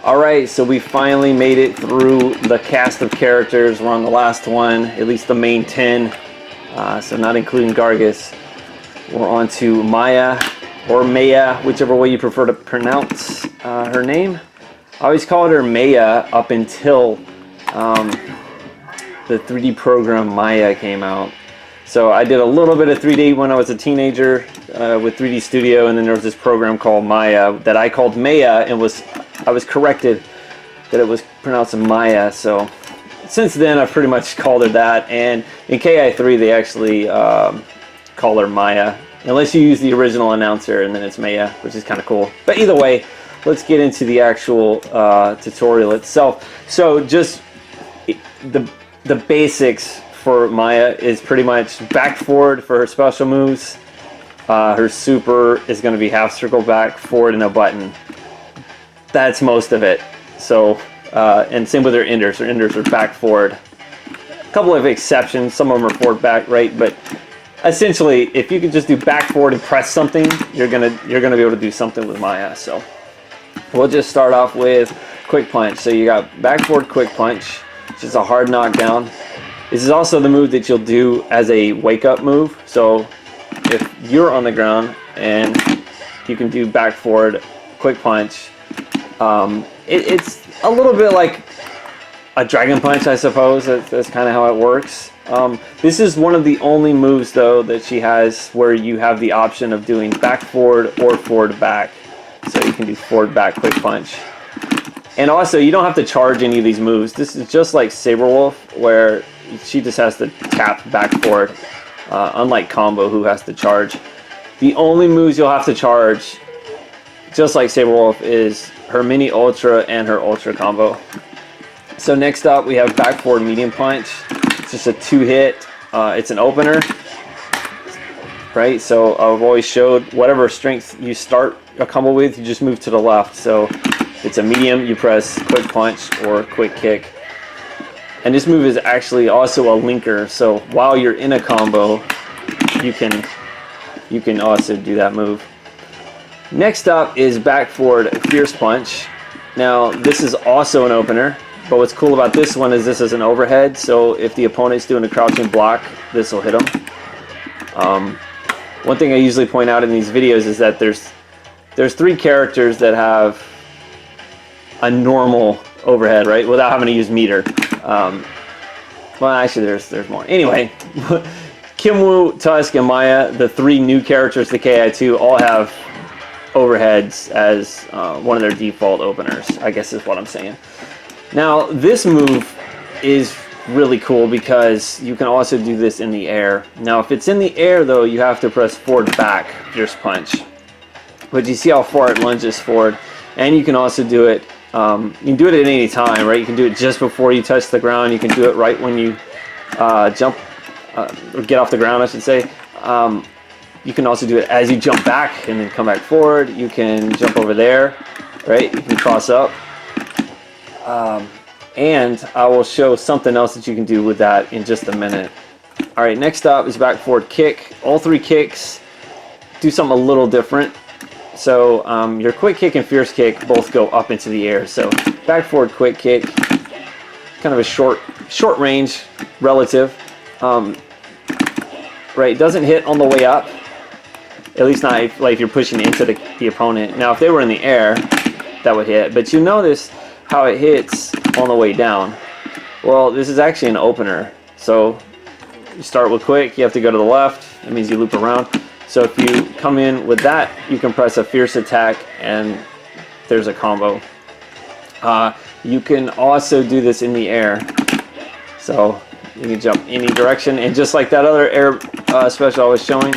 Alright, so we finally made it through the cast of characters. We're on the last one, at least the main 10, so not including Gargus. We're on to Maya, or Maya, whichever way you prefer to pronounce her name. I always called her Maya up until the 3D program Maya came out. So I did a little bit of 3D when I was a teenager with 3D Studio, and then there was this program called Maya that I called Maya, and I was corrected that it was pronounced Maya. So since then I've pretty much called her that, and in KI3 they actually call her Maya, unless you use the original announcer, and then it's Maya, which is kind of cool. But either way, let's get into the actual tutorial itself. So just the basics for Maya is pretty much back forward for her special moves. Her super is going to be half circle back, forward, and a button. That's most of it. So, and same with her enders. Her enders are back forward. A couple of exceptions. Some of them are forward back, right? But essentially, if you could just do back forward and press something, you're gonna be able to do something with Maya. So we'll just start off with quick punch. So you got back forward quick punch, which is a hard knockdown. This is also the move that you'll do as a wake up move. So if you're on the ground and you can do back forward quick punch, it's a little bit like a dragon punch, I suppose. That's kind of how it works. This is one of the only moves though that she has where you have the option of doing back forward or forward back. So you can do forward back quick punch. And also, you don't have to charge any of these moves. This is just like Saberwolf, where she just has to tap back forward, unlike Combo, who has to charge. The only moves you'll have to charge, just like Saberwolf, is her mini ultra and her ultra combo. So next up, we have back forward medium punch. It's just a 2-hit. It's an opener, right? So I've always showed whatever strength you start a combo with, you just move to the left. So it's a medium, you press quick punch or quick kick. And this move is actually also a linker, so while you're in a combo, you can also do that move. Next up is back forward fierce punch. Now this is also an opener, but what's cool about this one is this is an overhead, so if the opponent's doing a crouching block, this will hit them. One thing I usually point out in these videos is that there's 3 characters that have a normal overhead, right, without having to use meter. Well, actually, there's more. Anyway, Kimwoo, Tusk, and Maya, the 3 new characters to KI2, all have overheads as one of their default openers, I guess is what I'm saying. Now, this move is really cool because you can also do this in the air. Now, if it's in the air, though, you have to press forward back fierce punch. But you see how far it lunges forward, and you can also do it. You can do it at any time, right? You can do it just before you touch the ground. You can do it right when you jump or get off the ground, I should say. You can also do it as you jump back and then come back forward. You can jump over there, right? You can cross up. And I will show something else that you can do with that in just a minute. All right, next up is back forward kick. All 3 kicks do something a little different. So your quick kick and fierce kick both go up into the air. So back forward quick kick, kind of a short range relative. Right, doesn't hit on the way up. At least not if you're pushing into the opponent. Now if they were in the air, that would hit. But you notice how it hits on the way down. Well, this is actually an opener. So you start with quick, you have to go to the left. That means you loop around. So if you come in with that, you can press a fierce attack and there's a combo. You can also do this in the air. So you can jump any direction, and just like that other air special I was showing,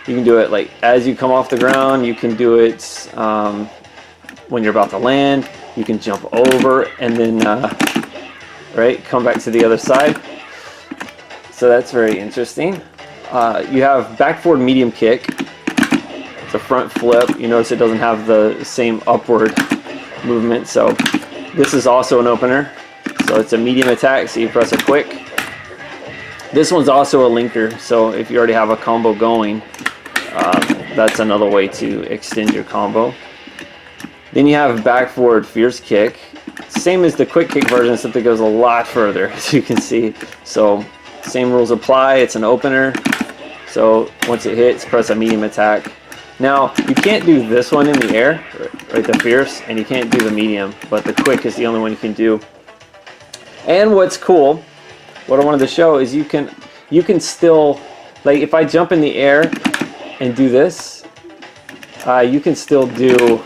you can do it like as you come off the ground. You can do it when you're about to land. You can jump over and then right, come back to the other side. So that's very interesting. You have back forward medium kick. It's a front flip. You notice it doesn't have the same upward movement. So this is also an opener. So it's a medium attack. So you press a quick. This one's also a linker. So if you already have a combo going, that's another way to extend your combo. Then you have back forward fierce kick. Same as the quick kick version, except it goes a lot further, as you can see. So same rules apply. It's an opener. So once it hits, press a medium attack. Now you can't do this one in the air, right? The fierce, and you can't do the medium, but the quick is the only one you can do. And what's cool, what I wanted to show is you can still, like if I jump in the air and do this, you can still do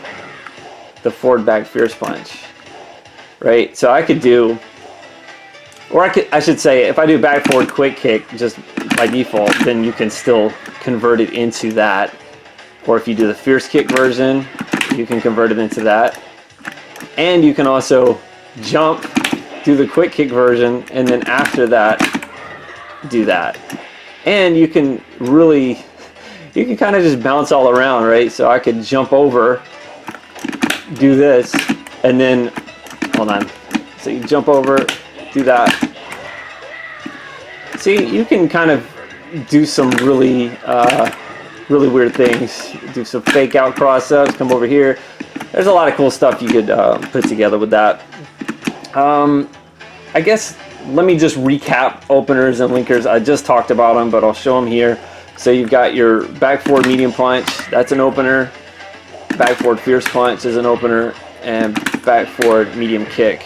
the forward back fierce punch, right? So I could do, or I should say, if I do back forward quick kick just by default, then you can still convert it into that. Or if you do the fierce kick version, you can convert it into that. And you can also jump, do the quick kick version, and then after that, do that. And you can really, you can kind of just bounce all around, right? So I could jump over, do this, and then, hold on. So you jump over, do that. See, you can kind of do some really, really weird things. Do some fake out cross-ups, come over here. There's a lot of cool stuff you could put together with that. I guess let me just recap openers and linkers. I just talked about them, but I'll show them here. So you've got your back forward medium punch, that's an opener. Back forward fierce punch is an opener, and back forward medium kick.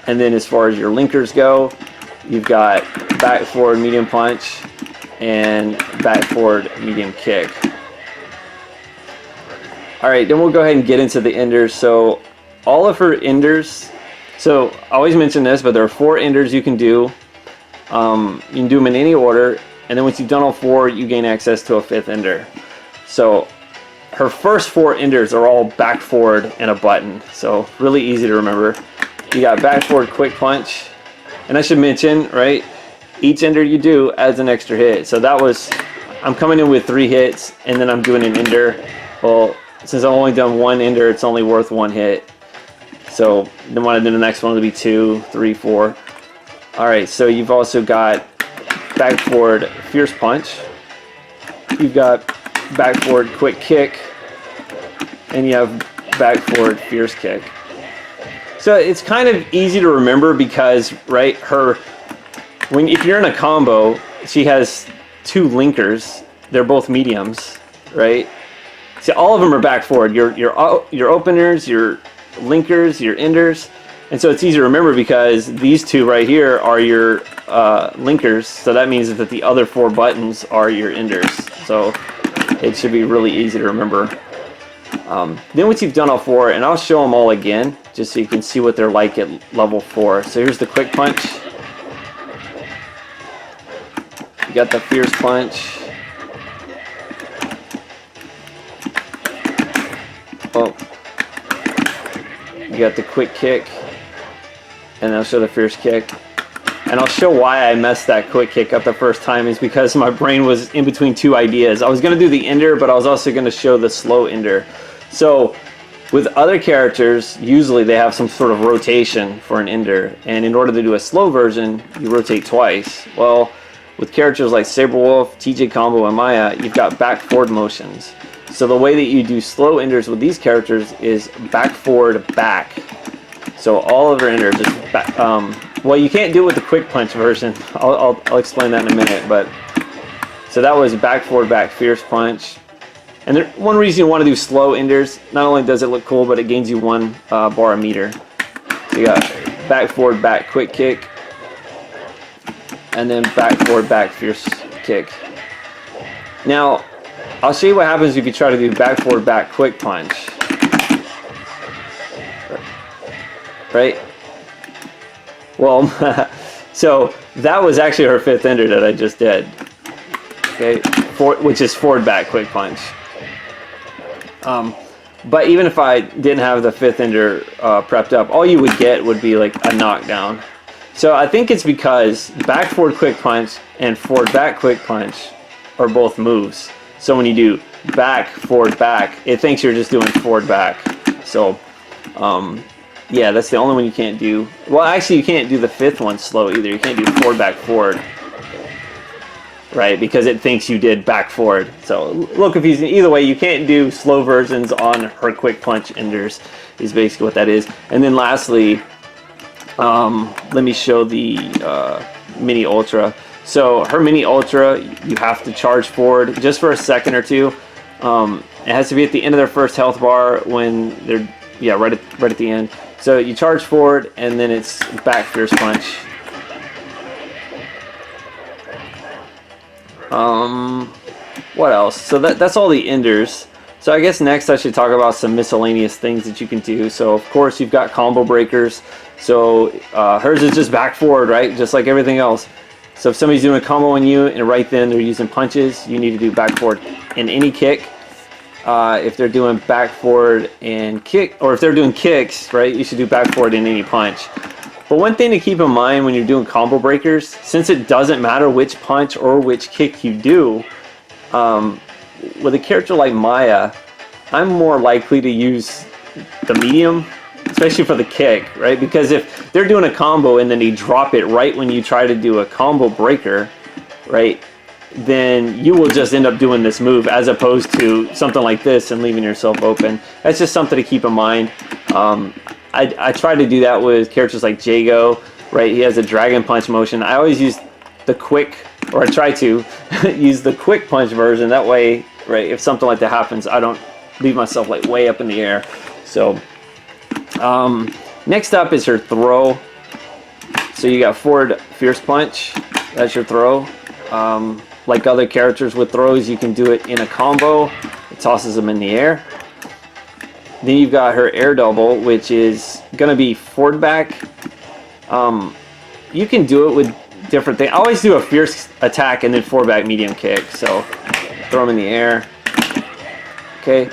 And then as far as your linkers go, you've got back forward medium punch and back forward medium kick. Alright, then we'll go ahead and get into the enders. So all of her enders, so I always mention this, but there are 4 enders you can do. You can do them in any order, and then once you've done all 4, you gain access to a 5th ender. So her first 4 enders are all back forward and a button, so really easy to remember. You got back forward quick punch, and I should mention, right, each ender you do adds an extra hit. So that was, I'm coming in with 3 hits, and then I'm doing an ender. Well, since I've only done 1 ender, it's only worth 1 hit. So then when I do the next one, it'll be 2, 3, 4. Alright, so you've also got back forward fierce punch. You've got back forward quick kick. And you have back forward fierce kick. So it's kind of easy to remember because, right, if you're in a combo, she has 2 linkers. They're both mediums, right? See, all of them are back forward. Your openers, your linkers, your enders. And so it's easy to remember because these 2 right here are your linkers. So that means that the other 4 buttons are your enders. So it should be really easy to remember. Then once you've done all 4, and I'll show them all again, just so you can see what they're like at level 4. So here's the quick punch. You got the fierce punch. Oh. You got the quick kick. And I'll show the fierce kick. And I'll show why I messed that quick kick up the first time is because my brain was in between 2 ideas. I was going to do the ender, but I was also going to show the slow ender. So with other characters, usually they have some sort of rotation for an ender. And in order to do a slow version, you rotate twice. Well, with characters like Saberwolf, TJ Combo, and Maya, you've got back forward motions. So the way that you do slow enders with these characters is back forward back. So all of her enders is back. Well, you can't do it with the quick punch version. I'll explain that in a minute. But so that was back forward back fierce punch. And one reason you want to do slow enders, not only does it look cool, but it gains you 1 bar a meter. So you got back forward back quick kick, and then back forward back fierce kick. Now, I'll show you what happens if you try to do back forward back quick punch. Right? Well, so that was actually her 5th ender that I just did. Okay, which is forward back quick punch. But even if I didn't have the 5th ender prepped up, all you would get would be like a knockdown. So I think it's because back forward quick punch and forward back quick punch are both moves. So when you do back forward back, it thinks you're just doing forward back. So yeah, that's the only one you can't do. Well, actually you can't do the 5th one slow either. You can't do forward back forward. right? Because it thinks you did back forward. So a little confusing. Either way, you can't do slow versions on her quick punch enders, is basically what that is. And then lastly, let me show the Mini Ultra. So her Mini Ultra, you have to charge forward just for a second or two. It has to be at the end of their first health bar when they're, yeah, right at the end. So you charge forward and then it's back fierce punch. What else? So that's all the enders. So I guess next I should talk about some miscellaneous things that you can do. So of course you've got combo breakers. So hers is just back forward, right? Just like everything else. So if somebody's doing a combo on you and right then they're using punches, you need to do back forward in any kick. If they're doing back forward and kick, or if they're doing kicks, right, you should do back forward in any punch. But one thing to keep in mind when you're doing combo breakers, since it doesn't matter which punch or which kick you do, with a character like Maya, I'm more likely to use the medium, especially for the kick, right? Because if they're doing a combo and then they drop it right when you try to do a combo breaker, right, then you will just end up doing this move as opposed to something like this and leaving yourself open. That's just something to keep in mind. I try to do that with characters like Jago, right? He has a dragon punch motion. I always use the quick, or I try to use the quick punch version. That way, right, if something like that happens, I don't leave myself like way up in the air. So next up is her throw. So you got forward fierce punch. That's your throw. Like other characters with throws, you can do it in a combo. It tosses them in the air. Then you've got her air double, which is going to be forward back. You can do it with different things. I always do a fierce attack and then forward back medium kick. So throw them in the air. Okay.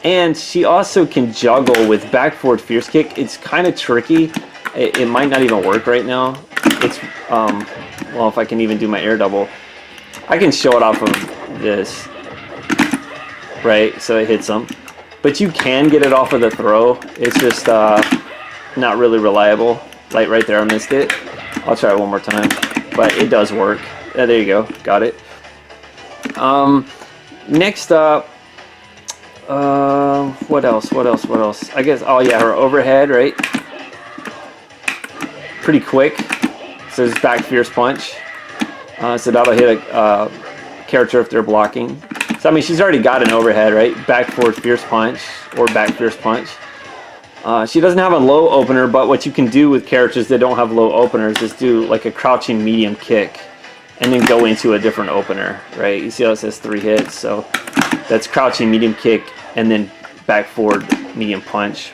And she also can juggle with back forward fierce kick. It's kind of tricky. It might not even work right now. It's well, if I can even do my air double, I can show it off of this, right? So it hits them, but you can get it off of the throw. It's just not really reliable. Like right there, I missed it. I'll try it one more time, but it does work. There you go, got it. Next up, what else? I guess, oh yeah, her overhead, right? Pretty quick. So it's back fierce punch. So that'll hit a character if they're blocking. So I mean, she's already got an overhead, right? Back forward fierce punch or back fierce punch. She doesn't have a low opener, but what you can do with characters that don't have low openers is do like a crouching medium kick and then go into a different opener, right? You see how it says 3 hits? So that's crouching medium kick and then back forward medium punch.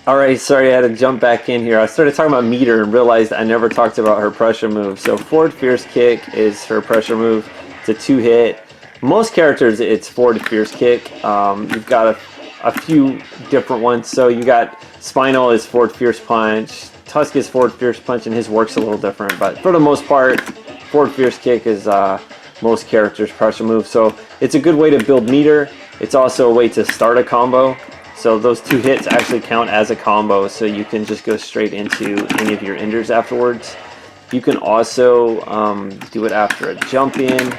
Alright, sorry I had to jump back in here. I started talking about meter and realized I never talked about her pressure move. So forward fierce kick is her pressure move. It's a 2-hit. Most characters it's forward fierce kick. You've got a few different ones. So you got Spinal is forward fierce punch. Tusk is forward fierce punch, and his work's a little different. But for the most part, forward fierce kick is most characters' pressure move. So it's a good way to build meter. It's also a way to start a combo. So those 2 hits actually count as a combo, so you can just go straight into any of your enders afterwards. You can also do it after a jump in,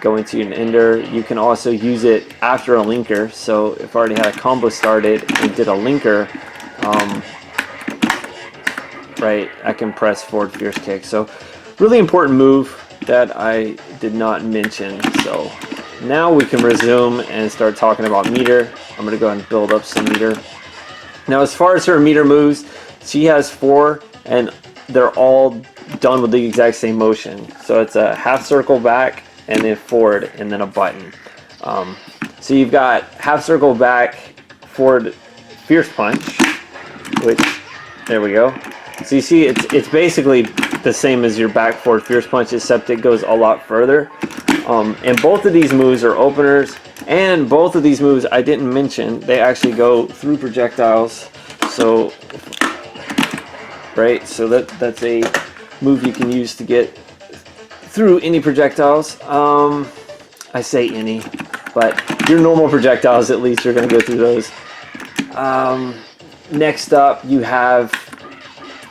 go into an ender. You can also use it after a linker. So if I already had a combo started and did a linker, right, I can press forward fierce kick. So really important move that I did not mention. So now we can resume and start talking about meter. I'm going to go ahead and build up some meter. Now as far as her meter moves, she has 4 and they're all done with the exact same motion. So it's a half circle back and then forward and then a button. So you've got half circle back, forward fierce punch, which, there we go. So you see it's basically the same as your back forward fierce punch, except it goes a lot further. And both of these moves are openers, and both of these moves I didn't mention, they actually go through projectiles. So, right, so that's a move you can use to get through any projectiles. I say any, but your normal projectiles, at least, you're going to go through those. Next up, you have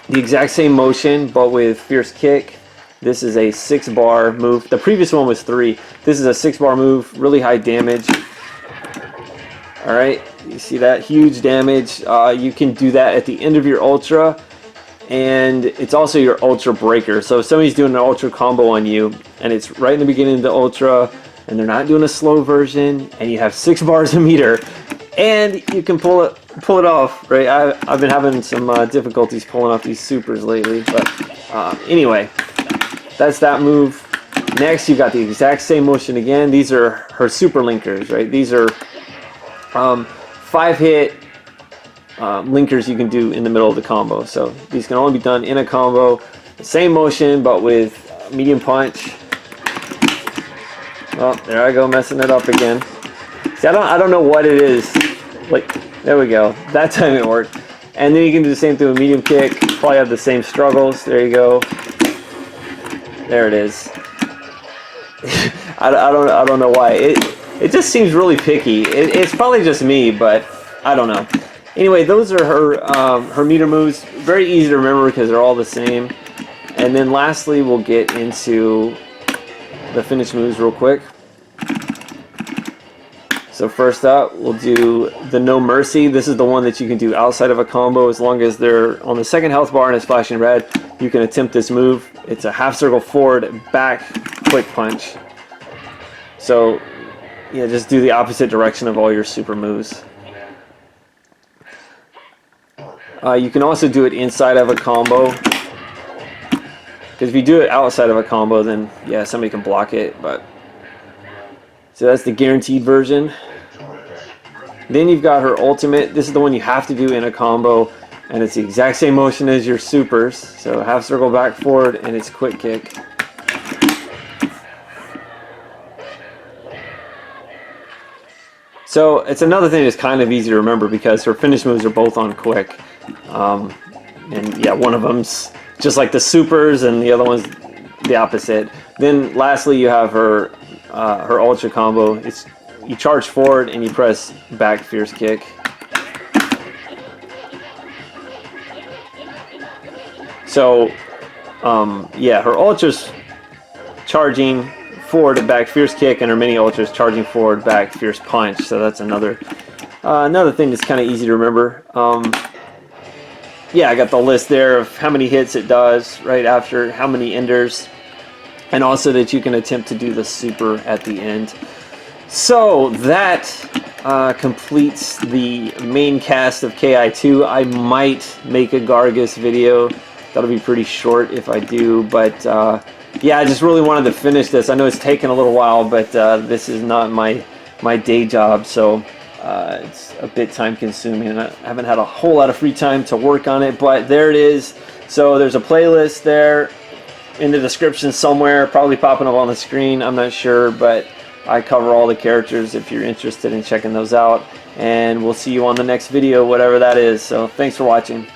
the exact same motion, but with fierce kick. This is a 6-bar move. The previous one was 3. This is a 6-bar move, really high damage. Alright, you see that? Huge damage. You can do that at the end of your ultra, and it's also your ultra breaker. So if somebody's doing an ultra combo on you, and it's right in the beginning of the ultra, and they're not doing a slow version, and you have 6 bars a meter, and you can pull it off, right? I've been having some difficulties pulling off these supers lately, but anyway, that's that move. Next, you got the exact same motion again. These are her super linkers, right? These are 5-hit linkers you can do in the middle of the combo. So these can only be done in a combo. The same motion, but with medium punch. Oh, there I go, messing it up again. See, I don't know what it is. Like, there we go. That time it worked. And then you can do the same thing with medium kick. Probably have the same struggles. There you go. There it is. I don't know why. It just seems really picky. It's probably just me, but I don't know. Anyway, those are her meter moves. Very easy to remember because they're all the same. And then lastly, we'll get into the finish moves real quick. So first up, we'll do the No Mercy. This is the one that you can do outside of a combo as long as they're on the second health bar and it's flashing red. You can attempt this move. It's a half circle forward, back, quick punch. So yeah, just do the opposite direction of all your super moves. You can also do it inside of a combo. Because if you do it outside of a combo, then yeah, somebody can block it. But so that's the guaranteed version. Then you've got her ultimate. This is the one you have to do in a combo, and it's the exact same motion as your supers. So half circle back forward, and it's quick kick. So it's another thing that's kind of easy to remember because her finish moves are both on quick. And yeah, one of them's just like the supers and the other one's the opposite. Then lastly, you have her ultra combo. It's you charge forward and you press back fierce kick. So yeah, her ultra's charging forward to back fierce kick, and her mini ultra's charging forward back fierce punch. So that's another thing that's kind of easy to remember. Yeah, I got the list there of how many hits it does right after, how many enders, and also that you can attempt to do the super at the end. So that completes the main cast of KI2. I might make a Gargus video. That'll be pretty short if I do, but yeah, I just really wanted to finish this. I know it's taken a little while, but this is not my day job, so it's a bit time consuming, and I haven't had a whole lot of free time to work on it, but there it is. So there's a playlist there in the description somewhere, probably popping up on the screen, I'm not sure, but I cover all the characters if you're interested in checking those out, and we'll see you on the next video, whatever that is. So thanks for watching.